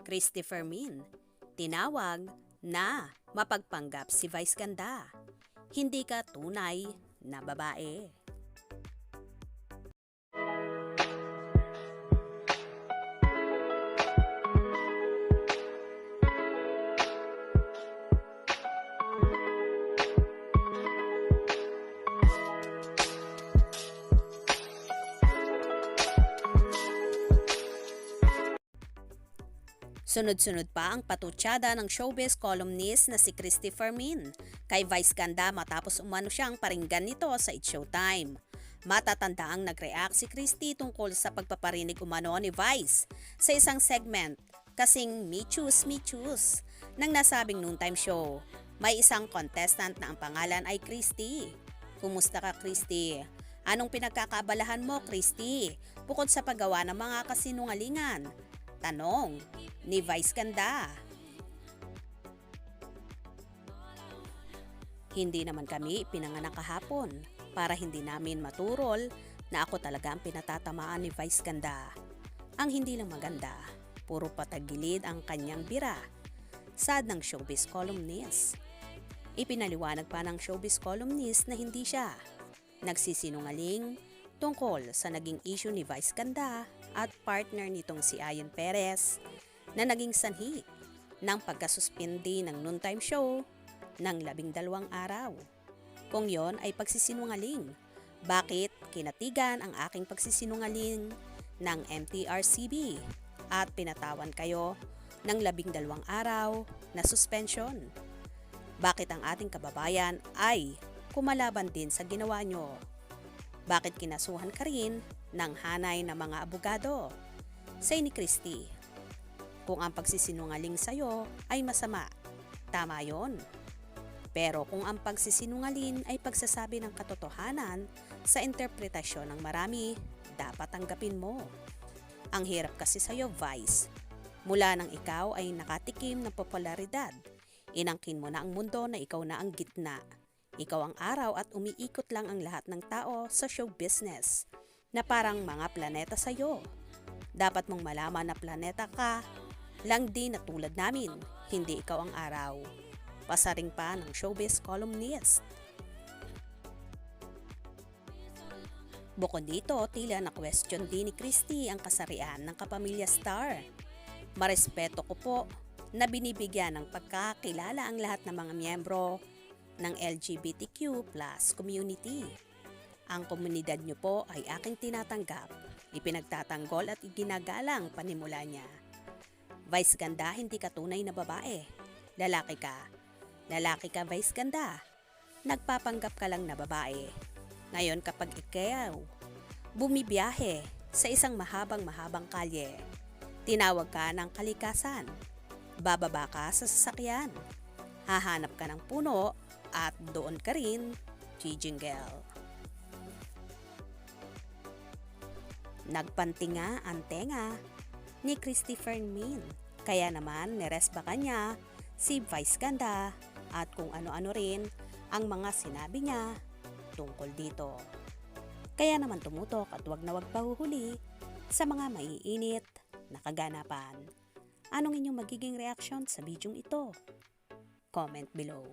Christopher Min, tinawag na mapagpanggap si Vice Ganda. Hindi ka tunay na babae. Sunod-sunod pa ang patutsada ng showbiz columnist na si Christopher Min kay Vice Ganda matapos umano siyang paringgan nito sa It's Showtime. Matatanda ang nag-react si Christy tungkol sa pagpaparinig umano ni Vice sa isang segment kasing Me Choose ng nasabing noontime show. May isang contestant na ang pangalan ay Christy. Kumusta ka, Christy? Anong pinagkakaabalahan mo, Christy? Bukod sa paggawa ng mga kasinungalingan? Tanong ni Vice Ganda. Hindi naman kami pinanganak kahapon para hindi namin maturol na ako talaga ang pinatatamaan ni Vice Ganda. Ang hindi lang maganda, puro patagilid ang kanyang bira. Sad ng showbiz columnist. Ipinaliwanag pa ng showbiz columnist na hindi siya nagsisinungaling tungkol sa naging issue ni Vice Ganda at partner nitong si Ayon Perez na naging sanhi ng pagkasuspindi ng noontime show ng 12 araw. Kung yon ay pagsisinungaling, bakit kinatigan ang aking pagsisinungaling ng MTRCB at pinatawan kayo ng 12 araw na suspension? Bakit ang ating kababayan ay kumalaban din sa ginawa nyo? Bakit kinasuhan ka rin ng hanay na mga abogado? Say ni Christy, kung ang pagsisinungaling sa'yo ay masama, tama yon. Pero kung ang pagsisinungaling ay pagsasabi ng katotohanan sa interpretasyon ng marami, dapat tanggapin mo. Ang hirap kasi sa'yo, Vice. Mula nang ikaw ay nakatikim ng popularidad, inangkin mo na ang mundo na ikaw na ang gitna. Ikaw ang araw at umiikot lang ang lahat ng tao sa show business na parang mga planeta sa'yo. Dapat mong malaman na planeta ka lang din na tulad namin, hindi ikaw ang araw. Pasaring pa ng showbiz columnist. Bukod dito, tila na question din ni Christy ang kasarian ng kapamilya star. Marespeto ko po na binibigyan ng pagkakilala ang lahat ng mga miyembro ng LGBTQ+ community. Ang komunidad niyo po ay aking tinatanggap, ipinagtatanggol at iginagalang panimula niya. Vice Ganda, hindi ka tunay na babae. Lalaki ka. Lalaki ka, Vice Ganda. Nagpapanggap ka lang na babae. Ngayon kapag ikaw bumibiyahe sa isang mahabang kalye, tinawag ka ng kalikasan, bababa ka sa sasakyan, hahanap ka ng puno at doon ka rin jijingle. Nagpantinga ang tenga ni Christopher Min, kaya naman niresba kanya si Vice Ganda at kung ano-ano rin ang mga sinabi niya tungkol dito. Kaya naman tumutok at wag na wag pahuhuli sa mga maiinit na kaganapan. Anong inyong magiging reaksyon sa bidyong ito? Comment below.